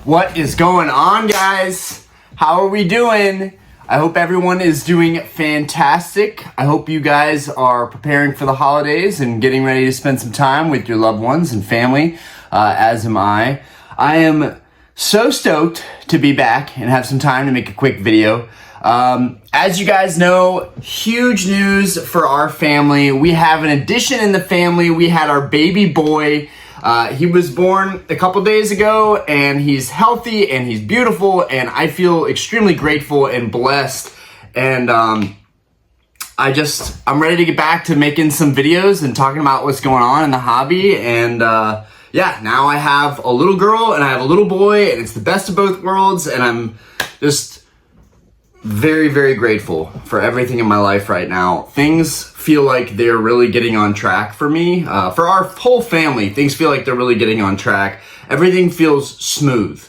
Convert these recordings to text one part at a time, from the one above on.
What is going on, guys? How are we doing? I hope everyone is doing fantastic. I hope you guys are preparing for the holidays and getting ready to spend some time with your loved ones and family, as am I. I am so stoked to be back and have some time to make a quick video. As you guys know, huge news for our family. We have an addition in the family. We had our baby boy. He was born a couple days ago, and he's healthy and he's beautiful, and I feel extremely grateful and blessed. And I'm ready to get back to making some videos and talking about what's going on in the hobby. And yeah, now I have a little girl and I have a little boy, and it's the best of both worlds, and I'm just very, very grateful for everything in my life right now. Things feel like they're really getting on track for me. For our whole family, things feel like they're really getting on track. Everything feels smooth.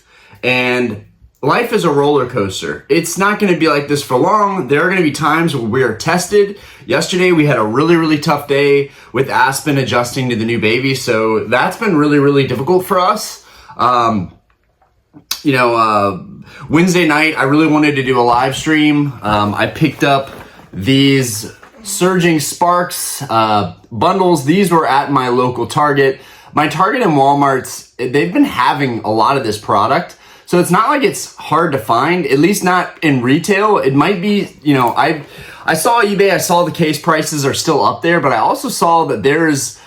And life is a roller coaster. It's not going to be like this for long. There are going to be times where we are tested. Yesterday, we had a really, really tough day with Aspen adjusting to the new baby. So that's been really, really difficult for us. Wednesday night, I really wanted to do a live stream. I picked up these Surging Sparks bundles. These were at my local Target. My Target and Walmart's, they've been having a lot of this product. So it's not like it's hard to find, at least not in retail. It might be, I saw eBay, I saw the case prices are still up there, but I also saw that there's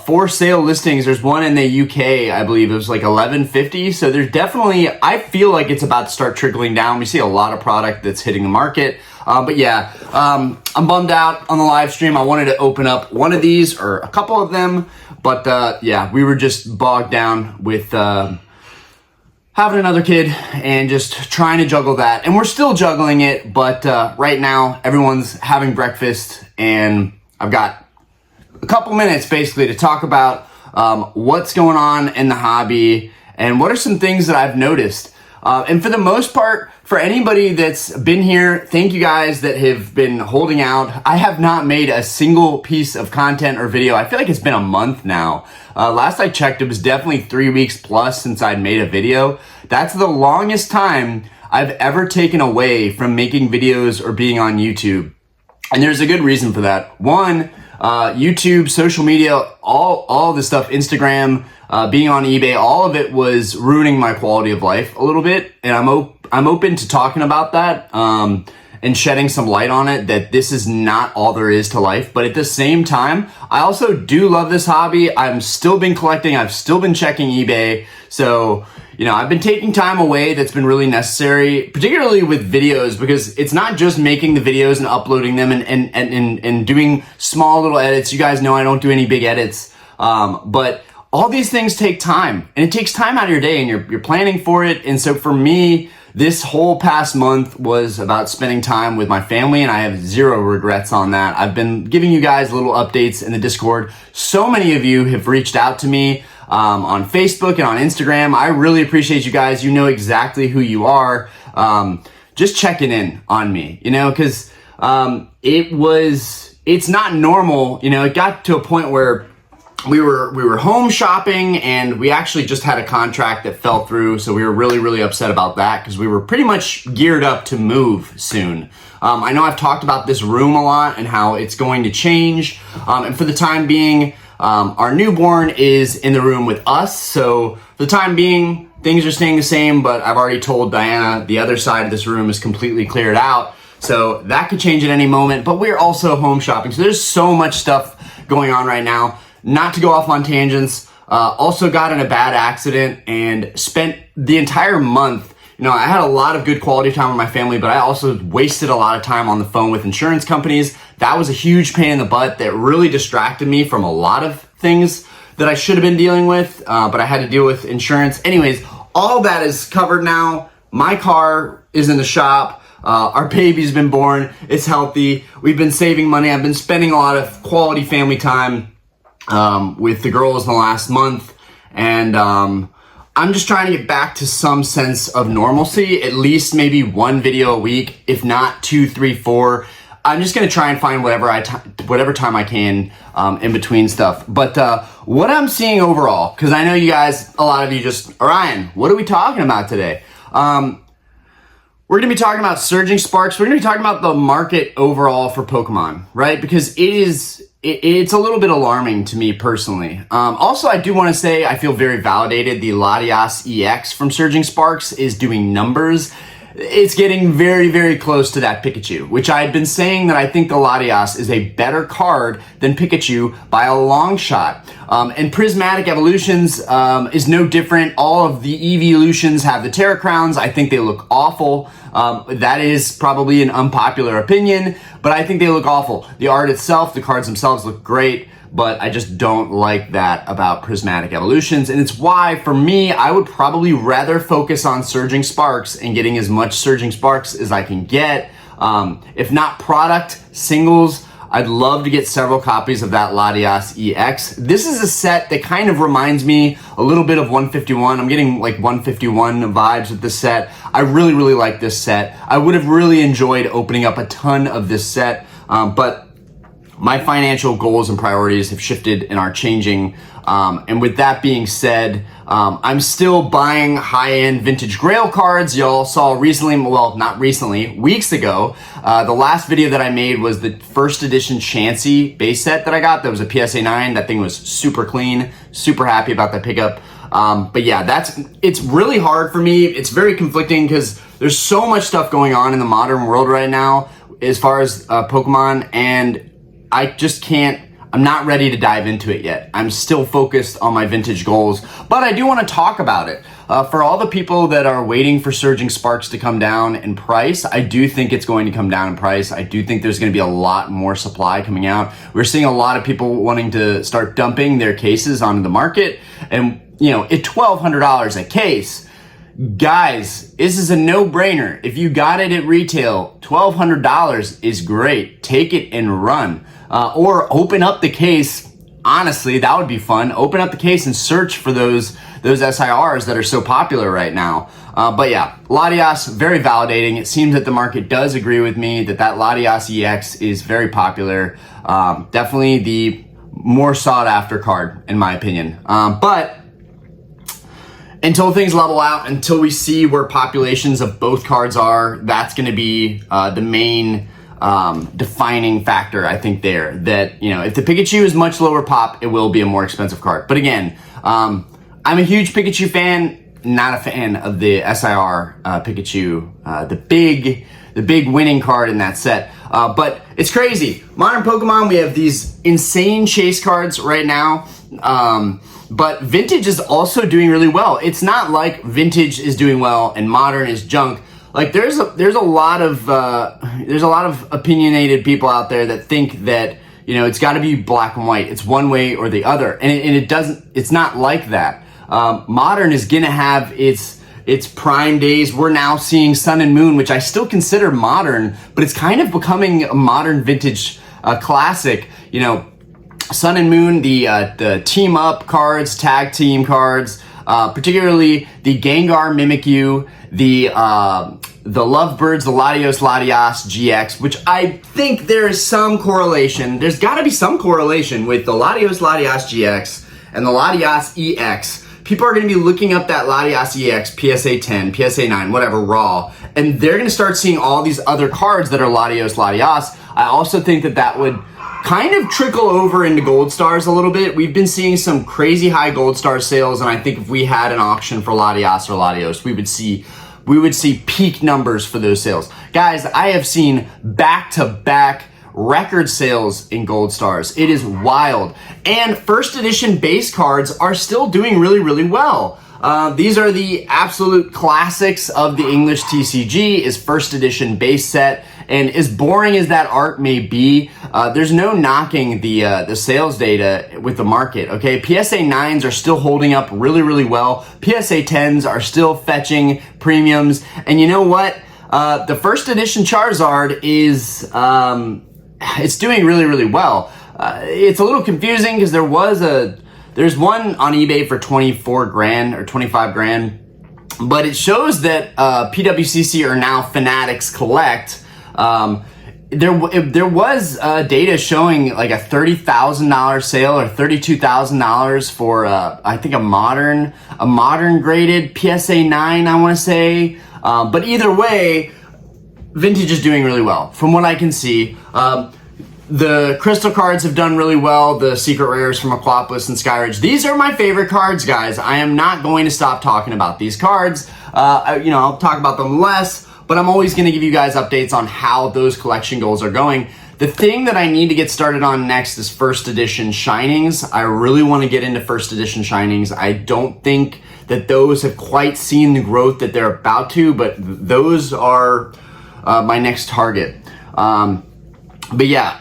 for sale listings. There's one in the UK, I believe it was like $11.50. So there's definitely, I feel like it's about to start trickling down. We see a lot of product that's hitting the market. But yeah, I'm bummed out on the live stream. I wanted to open up one of these or a couple of them, but yeah, we were just bogged down with having another kid and just trying to juggle that. And we're still juggling it, but right now everyone's having breakfast, and I've got a couple minutes basically to talk about what's going on in the hobby and what are some things that I've noticed. And for the most part, for anybody that's been here, thank you guys that have been holding out. I have not made a single piece of content or video. I feel like it's been a month now. Last I checked, it was definitely 3 weeks plus since I'd made a video. That's the longest time I've ever taken away from making videos or being on YouTube. And there's a good reason for that. One, YouTube, social media, all this stuff, Instagram, being on eBay, all of it was ruining my quality of life a little bit. And I'm open to talking about that, and shedding some light on it, that this is not all there is to life. But at the same time, I also do love this hobby. I'm still been collecting. I've still been checking eBay. So, I've been taking time away that's been really necessary, particularly with videos, because it's not just making the videos and uploading them and doing small little edits. You guys know I don't do any big edits, but all these things take time, and it takes time out of your day, and you're planning for it. And so for me, this whole past month was about spending time with my family, and I have zero regrets on that. I've been giving you guys little updates in the Discord. So many of you have reached out to me on Facebook and on Instagram. I really appreciate you guys. You know exactly who you are. Just checking in on me, because it's not normal. It got to a point where we were home shopping, and we actually just had a contract that fell through. So we were really, really upset about that, because we were pretty much geared up to move soon. I know I've talked about this room a lot and how it's going to change. And for the time being, our newborn is in the room with us. So for the time being, things are staying the same, but I've already told Diana the other side of this room is completely cleared out. So that could change at any moment, but we're also home shopping. So there's so much stuff going on right now. Not to go off on tangents, also got in a bad accident and spent the entire month. I had a lot of good quality time with my family, but I also wasted a lot of time on the phone with insurance companies. That was a huge pain in the butt that really distracted me from a lot of things that I should have been dealing with, but I had to deal with insurance. Anyways, all that is covered now. My car is in the shop. Our baby's been born. It's healthy. We've been saving money. I've been spending a lot of quality family time with the girls in the last month, and I'm just trying to get back to some sense of normalcy, at least maybe one video a week, if not 2, 3, 4. I'm just going to try and find whatever time I can in between stuff. But what I'm seeing overall, because I know you guys, a lot of you just, Ryan, what are we talking about today? We're going to be talking about surging sparks. We're going to be talking about the market overall for Pokemon, right? Because it's a little bit alarming to me personally. Also, I do want to say I feel very validated. The Latias EX from Surging Sparks is doing numbers. It's getting very, very close to that Pikachu, which I've been saying that I think the Latias is a better card than Pikachu by a long shot. And Prismatic Evolutions is no different. All of the Evolutions have the Terra Crowns. I think they look awful. That is probably an unpopular opinion, but I think they look awful. The art itself, the cards themselves look great, but I just don't like that about Prismatic Evolutions. And it's why, for me, I would probably rather focus on Surging Sparks and getting as much Surging Sparks as I can get. If not product, singles, I'd love to get several copies of that Latias EX. This is a set that kind of reminds me a little bit of 151. I'm getting like 151 vibes with this set. I really, really like this set. I would have really enjoyed opening up a ton of this set, but my financial goals and priorities have shifted and are changing. And with that being said, I'm still buying high-end vintage Grail cards. Y'all saw recently, well, not recently, weeks ago, the last video that I made was the first edition Chansey base set that I got. That was a PSA 9. That thing was super clean, super happy about that pickup. But yeah, it's really hard for me. It's very conflicting because there's so much stuff going on in the modern world right now as far as Pokemon, and I just can't, I'm not ready to dive into it yet. I'm still focused on my vintage goals, but I do want to talk about it. For all the people that are waiting for Surging Sparks to come down in price, I do think it's going to come down in price. I do think there's going to be a lot more supply coming out. We're seeing a lot of people wanting to start dumping their cases onto the market, and you know, at $1,200 a case, guys, this is a no-brainer. If you got it at retail, $1,200 is great. Take it and run. Or open up the case. Honestly, that would be fun. Open up the case and search for those SIRs that are so popular right now. But yeah, Latias, very validating. It seems that the market does agree with me that Latias EX is very popular. Definitely the more sought after card, in my opinion. But until things level out, until we see where populations of both cards are, that's going to be the main defining factor, I think, there. That, you know, if the Pikachu is much lower pop, it will be a more expensive card. But again, I'm a huge Pikachu fan, not a fan of the SIR Pikachu, the big winning card in that set. But it's crazy. Modern Pokemon, we have these insane chase cards right now. But vintage is also doing really well. It's not like vintage is doing well and modern is junk. Like there's a lot of opinionated people out there that think that, you know, it's got to be black and white. It's one way or the other, and it doesn't. It's not like that. Modern is gonna have its prime days. We're now seeing Sun and Moon, which I still consider modern, but it's kind of becoming a modern vintage classic. You know, Sun and Moon, the team up cards, tag team cards, particularly the Gengar Mimikyu, the Lovebirds, the Latios Latias GX, which I think there is some correlation. There's got to be some correlation with the Latios Latias GX and the Latias EX. People are going to be looking up that Latias EX, PSA 10, PSA 9, whatever, raw, and they're going to start seeing all these other cards that are Latios Latias. I also think that would kind of trickle over into Gold Stars a little bit. We've been seeing some crazy high Gold Star sales, and I think if we had an auction for Latias or Latios, we would see peak numbers for those sales. Guys, I have seen back-to-back record sales in Gold Stars. It is wild. And first edition base cards are still doing really, really well. These are the absolute classics of the English TCG, is first edition base set. And as boring as that art may be, there's no knocking the sales data with the market, okay? PSA 9s are still holding up really, really well. PSA 10s are still fetching premiums. And you know what? The first edition Charizard is, it's doing really, really well. It's a little confusing because there's one on eBay for 24 grand or 25 grand, but it shows that PWCC are now Fanatics Collect. there was data showing like a $30,000 sale or $32,000 for I think a modern graded PSA 9, I want to say. But either way, vintage is doing really well from what I can see. The crystal cards have done really well. The secret rares from Aquapolis and Skyridge. These are my favorite cards, guys. I am not going to stop talking about these cards. I'll talk about them less, but I'm always going to give you guys updates on how those collection goals are going. The thing that I need to get started on next is first edition Shinings. I really want to get into first edition Shinings. I don't think that those have quite seen the growth that they're about to, but those are my next target. But yeah,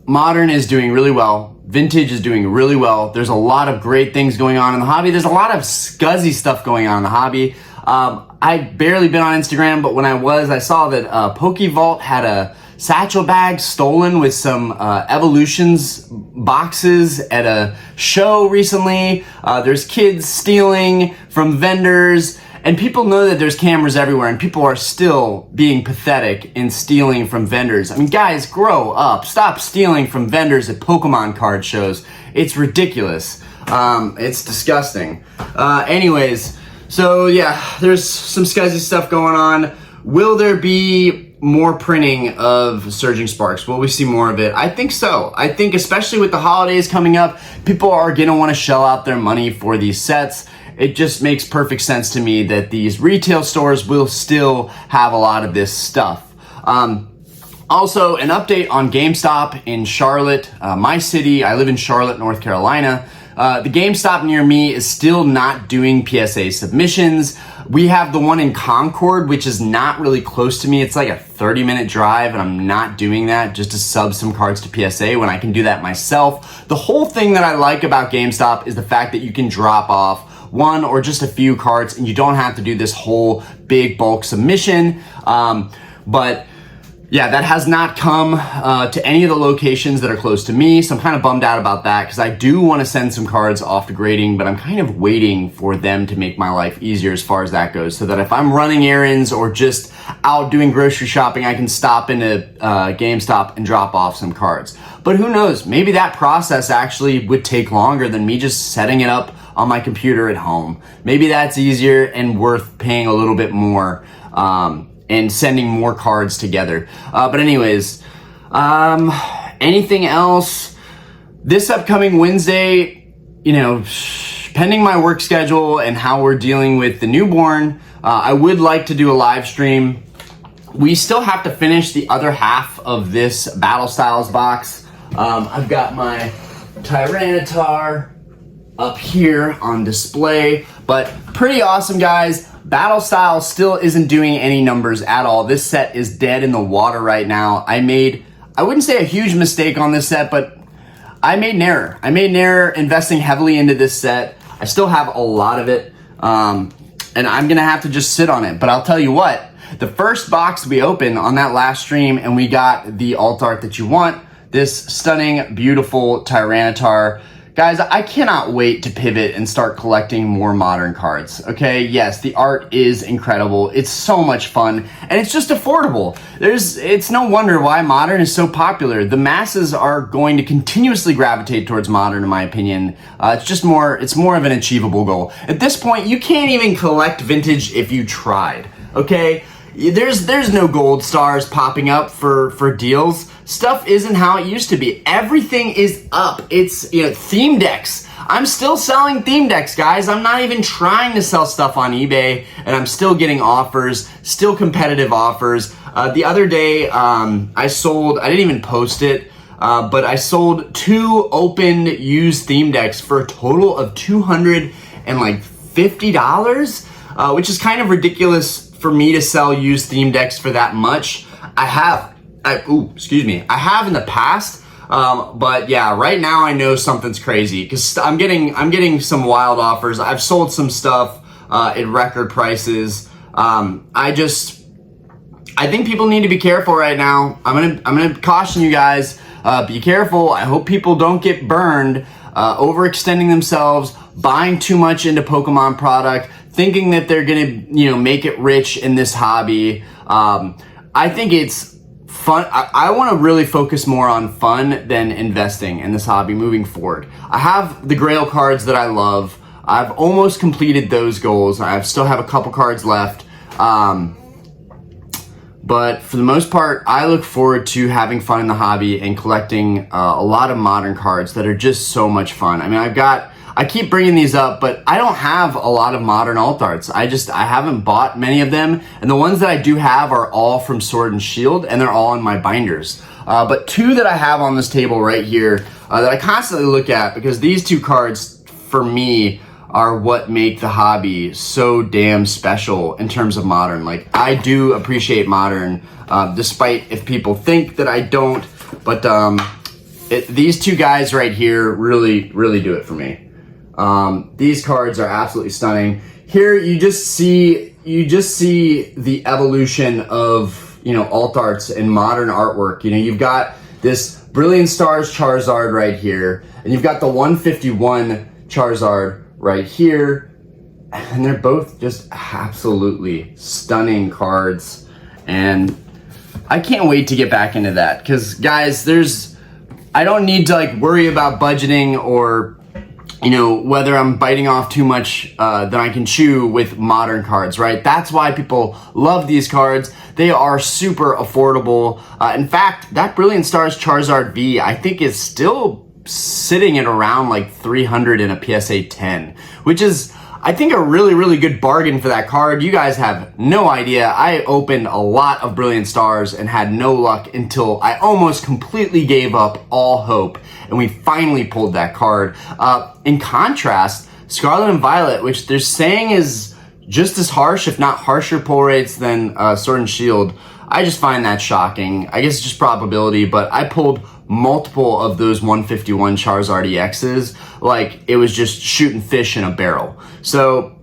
modern is doing really well. Vintage is doing really well. There's a lot of great things going on in the hobby. There's a lot of scuzzy stuff going on in the hobby. I've barely been on Instagram, but when I saw that PokeVault had a satchel bag stolen with some Evolutions boxes at a show recently. There's kids stealing from vendors. And people know that there's cameras everywhere, and people are still being pathetic in stealing from vendors. I mean, guys, grow up. Stop stealing from vendors at Pokemon card shows. It's ridiculous. It's disgusting. Anyways, so yeah, there's some scuzzy stuff going on. Will there be more printing of Surging Sparks? Will we see more of it? I think so. I think especially with the holidays coming up, people are going to want to shell out their money for these sets. It just makes perfect sense to me that these retail stores will still have a lot of this stuff. Also, an update on GameStop in Charlotte, my city. I live in Charlotte, North Carolina. The GameStop near me is still not doing PSA submissions. We have the one in Concord, which is not really close to me. It's like a 30-minute drive, and I'm not doing that just to sub some cards to PSA when I can do that myself. The whole thing that I like about GameStop is the fact that you can drop off one or just a few cards and you don't have to do this whole big bulk submission. But yeah, that has not come to any of the locations that are close to me, so I'm kind of bummed out about that because I do want to send some cards off to grading, but I'm kind of waiting for them to make my life easier as far as that goes, so that if I'm running errands or just out doing grocery shopping, I can stop into GameStop and drop off some cards. But who knows, maybe that process actually would take longer than me just setting it up on my computer at home. Maybe that's easier and worth paying a little bit more and sending more cards together. But anyways, anything else? This upcoming Wednesday, pending my work schedule and how we're dealing with the newborn, I would like to do a live stream. We still have to finish the other half of this Battle Styles box. I've got my Tyranitar up here on display, but pretty awesome, guys. Battle Style still isn't doing any numbers at all. This set is dead in the water right now. I wouldn't say a huge mistake on this set, but I made an error. I made an error investing heavily into this set. I still have a lot of it, and I'm gonna have to just sit on it. But I'll tell you what, the first box we opened on that last stream and we got the alt art that you want, this stunning, beautiful Tyranitar. Guys, I cannot wait to pivot and start collecting more modern cards, okay? Yes, the art is incredible. It's so much fun, and it's just affordable. It's no wonder why modern is so popular. The masses are going to continuously gravitate towards modern, in my opinion. It's more of an achievable goal. At this point, you can't even collect vintage if you tried, okay? There's no gold stars popping up for deals. Stuff isn't how it used to be. Everything is up. It's, theme decks. I'm still selling theme decks, guys. I'm not even trying to sell stuff on eBay, and I'm still getting offers, still competitive offers. The other day, I didn't even post it, but I sold 2 open used theme decks for a total of $250, which is kind of ridiculous for me to sell used theme decks for that much. I have in the past, but yeah, right now I know something's crazy because I'm getting some wild offers. I've sold some stuff at record prices. I think people need to be careful right now. I'm gonna caution you guys. Be careful. I hope people don't get burned, overextending themselves, buying too much into Pokemon product, thinking that they're gonna make it rich in this hobby. I think it's fun. I want to really focus more on fun than investing in this hobby moving forward. I have the Grail cards that I love. I've almost completed those goals. I still have a couple cards left. But for the most part, I look forward to having fun in the hobby and collecting a lot of modern cards that are just so much fun. I mean, I keep bringing these up, but I don't have a lot of modern alt arts. I haven't bought many of them. And the ones that I do have are all from Sword and Shield, and they're all in my binders. But two that I have on this table right here that I constantly look at, because these two cards, for me, are what make the hobby so damn special in terms of modern. Like, I do appreciate modern, despite if people think that I don't, but these two guys right here really do it for me. These cards are absolutely stunning. Here you just see the evolution of, you know, alt arts and modern artwork. You know, you've got this Brilliant Stars Charizard right here, and you've got the 151 Charizard right here, and they're both just absolutely stunning cards, and I can't wait to get back into that, because guys, I don't need to like worry about budgeting or, you know, whether I'm biting off too much than I can chew with modern cards, right? That's why people love these cards. They are super affordable. In fact, that Brilliant Stars Charizard V, I think, is still sitting at around like 300 in a PSA 10, which is, I think, a really good bargain for that card. You guys have no idea. I opened a lot of Brilliant Stars and had no luck until I almost completely gave up all hope, and we finally pulled that card. In contrast, Scarlet and Violet, which they're saying is just as harsh, if not harsher pull rates than Sword and Shield, I just find that shocking. I guess it's just probability, but I pulled multiple of those 151 Charizard EXs like it was just shooting fish in a barrel. So,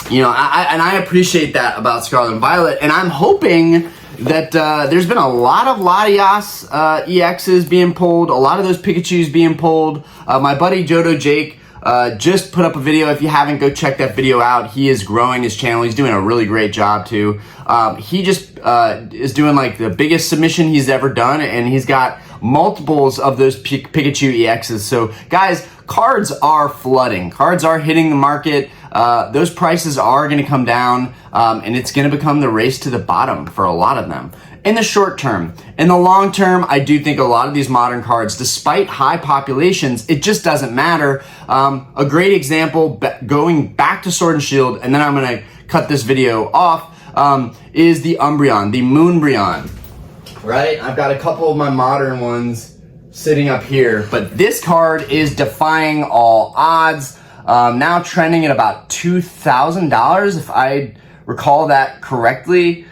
you know, I appreciate that about Scarlet and Violet, and I'm hoping that there's been a lot of Latias EXs being pulled, a lot of those Pikachus being pulled. My buddy Jodo Jake just put up a video. If you haven't, go check that video out. He is growing his channel. He's doing a really great job too. He just is doing like the biggest submission he's ever done, and he's got multiples of those Pikachu EXs. So guys, cards are flooding. Cards are hitting the market. Those prices are going to come down, and it's going to become the race to the bottom for a lot of them. In the short term. In the long term, I do think a lot of these modern cards, despite high populations, it just doesn't matter. A great example, going back to Sword and Shield, and then I'm going to cut this video off, is the Umbreon, the Moonbreon. Right? I've got a couple of my modern ones sitting up here, but this card is defying all odds. Now trending at about $2,000, if I recall that correctly.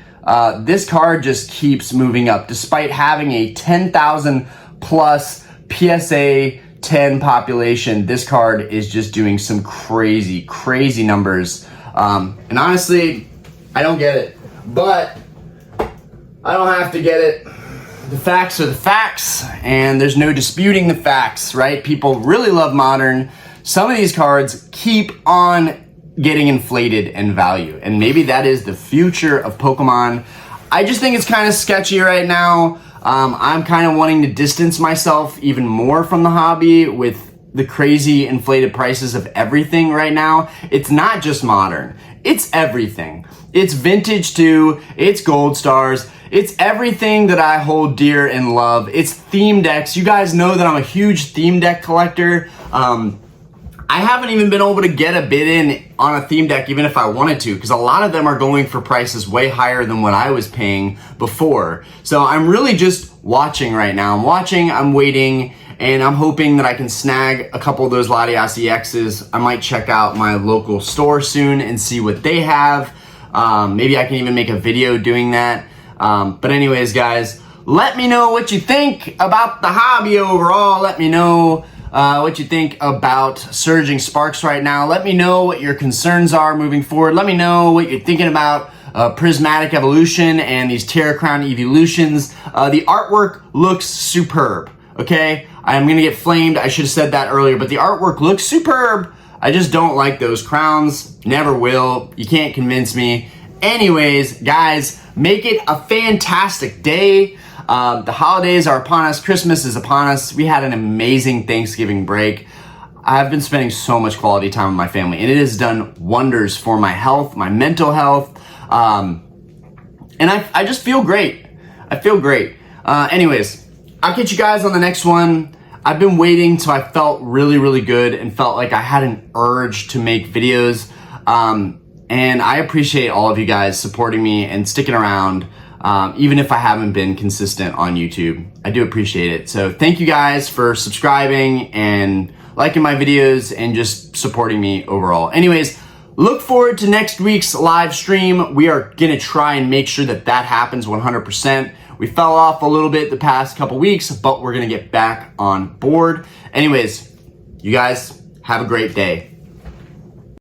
This card just keeps moving up despite having a 10,000 plus PSA 10 population. This card is just doing some crazy numbers. And honestly, I don't get it, but I don't have to get it. The facts are the facts, and there's no disputing the facts, right? People really love modern. Some of these cards keep on getting inflated in value, and maybe that is the future of Pokemon. I just think it's kind of sketchy right now. I'm kind of wanting to distance myself even more from the hobby with the crazy inflated prices of everything right now. It's not just modern, it's everything. It's vintage too, it's gold stars, it's everything that I hold dear and love. It's theme decks. You guys know that I'm a huge theme deck collector. I haven't even been able to get a bid in on a theme deck even if I wanted to, because a lot of them are going for prices way higher than what I was paying before. So I'm really just watching right now. I'm watching, I'm waiting, and I'm hoping that I can snag a couple of those Latias EXs. I might check out my local store soon and see what they have. Maybe I can even make a video doing that. But anyways, guys, let me know what you think about the hobby overall. Let me know what you think about Surging Sparks right now. Let me know what your concerns are moving forward. Let me know what you're thinking about Prismatic Evolution and these Terra Crown Evolutions. The artwork looks superb, okay? I'm gonna get flamed. I should have said that earlier, but the artwork looks superb. I just don't like those crowns. Never will. You can't convince me. Anyways, guys, make it a fantastic day. The holidays are upon us. Christmas is upon us. We had an amazing Thanksgiving break. I've been spending so much quality time with my family, and it has done wonders for my health, my mental health, and I just feel great. I feel great. Anyways, I'll catch you guys on the next one. I've been waiting till I felt really, really good and felt like I had an urge to make videos. And I appreciate all of you guys supporting me and sticking around, even if I haven't been consistent on YouTube. I do appreciate it. So thank you guys for subscribing and liking my videos and just supporting me overall. Anyways, look forward to next week's live stream. We are gonna try and make sure that that happens 100%. We fell off a little bit the past couple weeks, but we're gonna get back on board. Anyways, you guys have a great day.